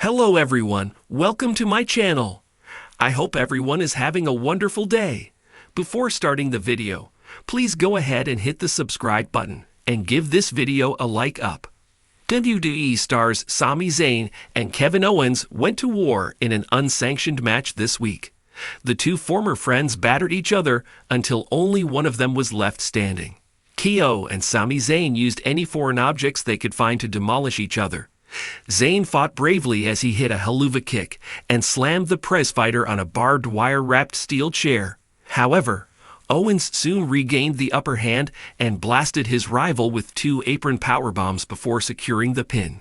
Hello everyone, welcome to my channel. I hope everyone is having a wonderful day. Before starting the video, please go ahead and hit the subscribe button and give this video a like up. WWE stars Sami Zayn and Kevin Owens went to war in an unsanctioned match this week. The two former friends battered each other until only one of them was left standing. KO and Sami Zayn used any foreign objects they could find to demolish each other. Zayn fought bravely as he hit a haluva kick and slammed the prizefighter on a barbed wire-wrapped steel chair. However, Owens soon regained the upper hand and blasted his rival with two apron powerbombs before securing the pin.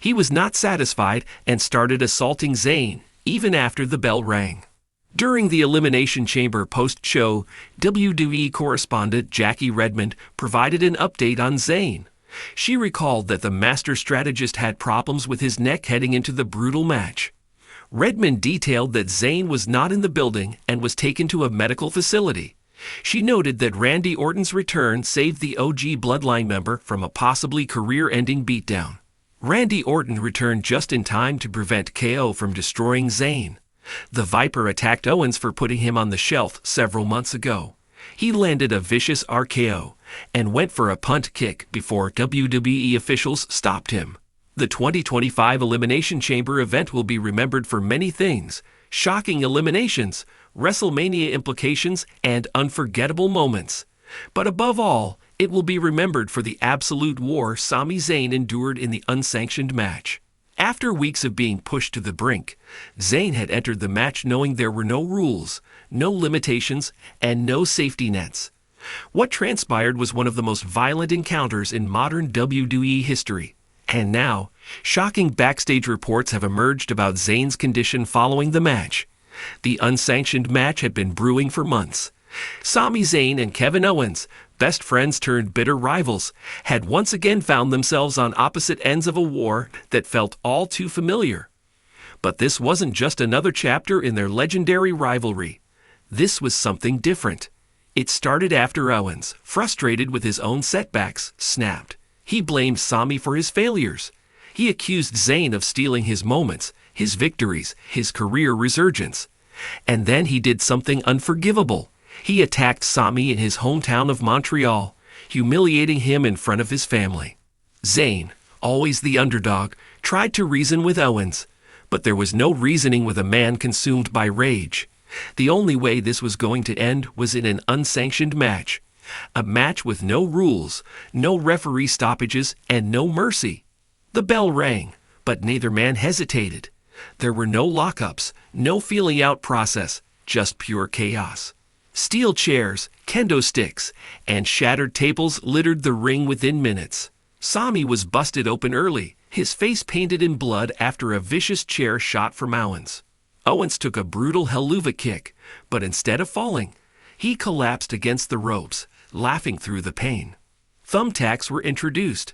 He was not satisfied and started assaulting Zayn, even after the bell rang. During the Elimination Chamber post-show, WWE correspondent Jackie Redmond provided an update on Zayn. She recalled that the master strategist had problems with his neck heading into the brutal match. Redmond detailed that Zayn was not in the building and was taken to a medical facility. She noted that Randy Orton's return saved the OG Bloodline member from a possibly career-ending beatdown. Randy Orton returned just in time to prevent KO from destroying Zayn. The Viper attacked Owens for putting him on the shelf several months ago. He landed a vicious RKO and went for a punt kick before WWE officials stopped him. The 2025 Elimination Chamber event will be remembered for many things: shocking eliminations, WrestleMania implications, and unforgettable moments. But above all, it will be remembered for the absolute war Sami Zayn endured in the unsanctioned match. After weeks of being pushed to the brink, Zayn had entered the match knowing there were no rules, no limitations, and no safety nets. What transpired was one of the most violent encounters in modern WWE history. And now, shocking backstage reports have emerged about Zayn's condition following the match. The unsanctioned match had been brewing for months. Sami Zayn and Kevin Owens, best friends turned bitter rivals, had once again found themselves on opposite ends of a war that felt all too familiar. But this wasn't just another chapter in their legendary rivalry. This was something different. It started after Owens, frustrated with his own setbacks, snapped. He blamed Sami for his failures. He accused Zayn of stealing his moments, his victories, his career resurgence. And then he did something unforgivable. He attacked Sami in his hometown of Montreal, humiliating him in front of his family. Zayn, always the underdog, tried to reason with Owens, but there was no reasoning with a man consumed by rage. The only way this was going to end was in an unsanctioned match. A match with no rules, no referee stoppages, and no mercy. The bell rang, but neither man hesitated. There were no lockups, no feeling out process, just pure chaos. Steel chairs, kendo sticks, and shattered tables littered the ring within minutes. Sami was busted open early, his face painted in blood after a vicious chair shot from Owens. Owens took a brutal haluva kick, but instead of falling, he collapsed against the ropes, laughing through the pain. Thumbtacks were introduced.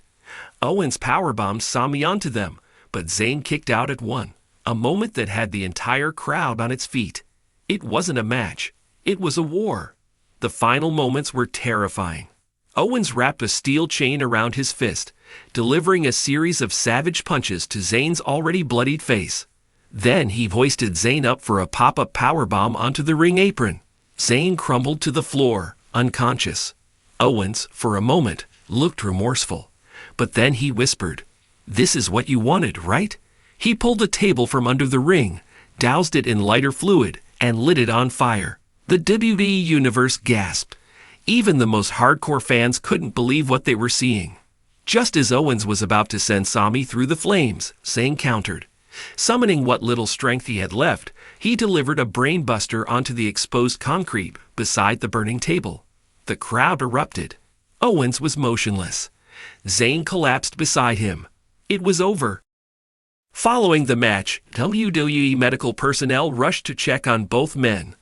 Owens powerbombed Sami onto them, but Zayn kicked out at one, a moment that had the entire crowd on its feet. It wasn't a match. It was a war. The final moments were terrifying. Owens wrapped a steel chain around his fist, delivering a series of savage punches to Zayn's already bloodied face. Then he hoisted Zayn up for a pop-up powerbomb onto the ring apron. Zayn crumbled to the floor, unconscious. Owens, for a moment, looked remorseful. But then he whispered, "This is what you wanted, right?" He pulled a table from under the ring, doused it in lighter fluid, and lit it on fire. The WWE Universe gasped. Even the most hardcore fans couldn't believe what they were seeing. Just as Owens was about to send Sami through the flames, Zayn countered. Summoning what little strength he had left, he delivered a brainbuster onto the exposed concrete beside the burning table. The crowd erupted. Owens was motionless. Zayn collapsed beside him. It was over. Following the match, WWE medical personnel rushed to check on both men.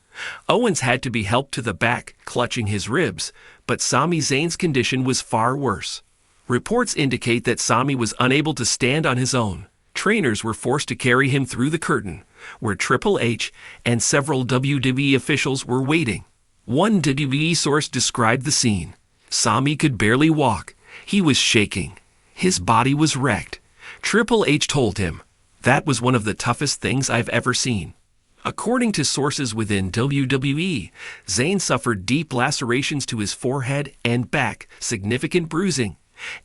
Owens had to be helped to the back, clutching his ribs, but Sami Zayn's condition was far worse. Reports indicate that Sami was unable to stand on his own. Trainers were forced to carry him through the curtain, where Triple H and several WWE officials were waiting. One WWE source described the scene. Sami could barely walk. He was shaking. His body was wrecked. Triple H told him, That was one of the toughest things I've ever seen. According to sources within WWE, Zayn suffered deep lacerations to his forehead and back, significant bruising,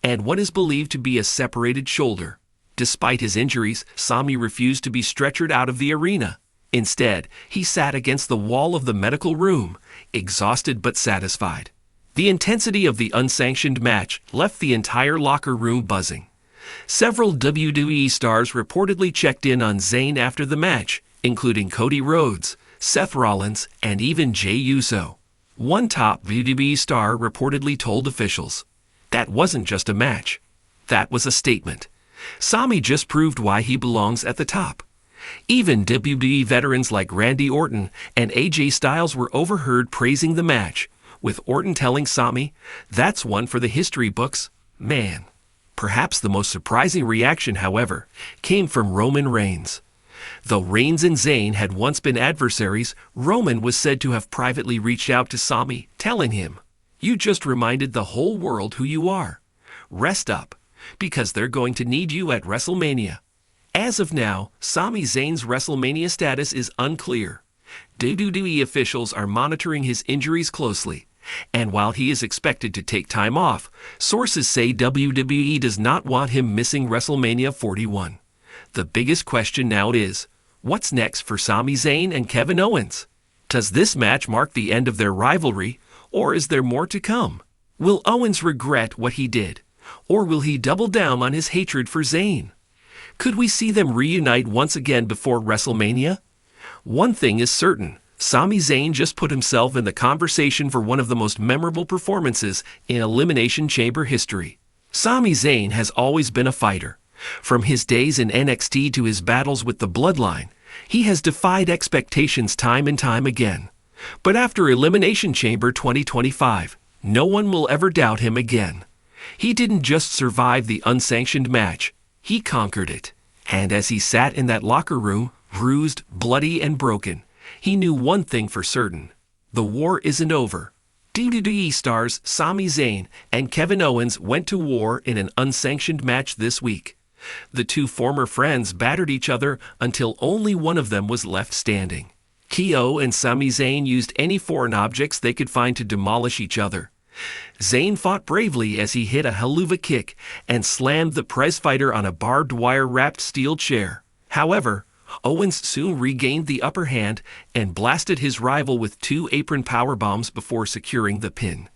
and what is believed to be a separated shoulder. Despite his injuries, Sami refused to be stretchered out of the arena. Instead, he sat against the wall of the medical room, exhausted but satisfied. The intensity of the unsanctioned match left the entire locker room buzzing. Several WWE stars reportedly checked in on Zayn after the match, including Cody Rhodes, Seth Rollins, and even Jey Uso. One top WWE star reportedly told officials, "That wasn't just a match. That was a statement. Sami just proved why he belongs at the top." Even WWE veterans like Randy Orton and AJ Styles were overheard praising the match, with Orton telling Sami, "That's one for the history books, man." Perhaps the most surprising reaction, however, came from Roman Reigns. Though Reigns and Zayn had once been adversaries, Roman was said to have privately reached out to Sami, telling him, "You just reminded the whole world who you are. Rest up, because they're going to need you at WrestleMania." As of now, Sami Zayn's WrestleMania status is unclear. WWE officials are monitoring his injuries closely, and while he is expected to take time off, sources say WWE does not want him missing WrestleMania 41. The biggest question now is, what's next for Sami Zayn and Kevin Owens? Does this match mark the end of their rivalry, or is there more to come? Will Owens regret what he did, or will he double down on his hatred for Zayn? Could we see them reunite once again before WrestleMania? One thing is certain, Sami Zayn just put himself in the conversation for one of the most memorable performances in Elimination Chamber history. Sami Zayn has always been a fighter. From his days in NXT to his battles with the Bloodline, he has defied expectations time and time again. But after Elimination Chamber 2025, no one will ever doubt him again. He didn't just survive the unsanctioned match, he conquered it. And as he sat in that locker room, bruised, bloody, and broken, he knew one thing for certain: the war isn't over. WWE stars Sami Zayn and Kevin Owens went to war in an unsanctioned match this week. The two former friends battered each other until only one of them was left standing. KO and Sami Zayn used any foreign objects they could find to demolish each other. Zayn fought bravely as he hit a haluva kick and slammed the prizefighter on a barbed wire-wrapped steel chair. However, Owens soon regained the upper hand and blasted his rival with 2 apron powerbombs before securing the pin.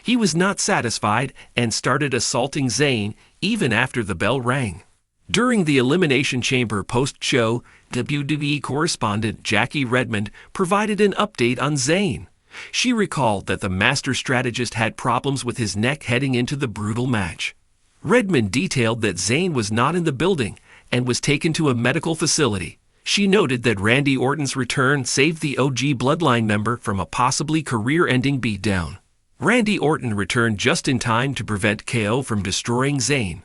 He was not satisfied and started assaulting Zayn even after the bell rang. During the Elimination Chamber post-show, WWE correspondent Jackie Redmond provided an update on Zayn. She recalled that the master strategist had problems with his neck heading into the brutal match. Redmond detailed that Zayn was not in the building and was taken to a medical facility. She noted that Randy Orton's return saved the OG Bloodline member from a possibly career-ending beatdown. Randy Orton returned just in time to prevent KO from destroying Zayn.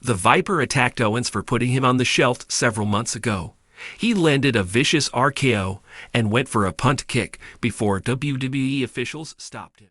The Viper attacked Owens for putting him on the shelf several months ago. He landed a vicious RKO and went for a punt kick before WWE officials stopped him.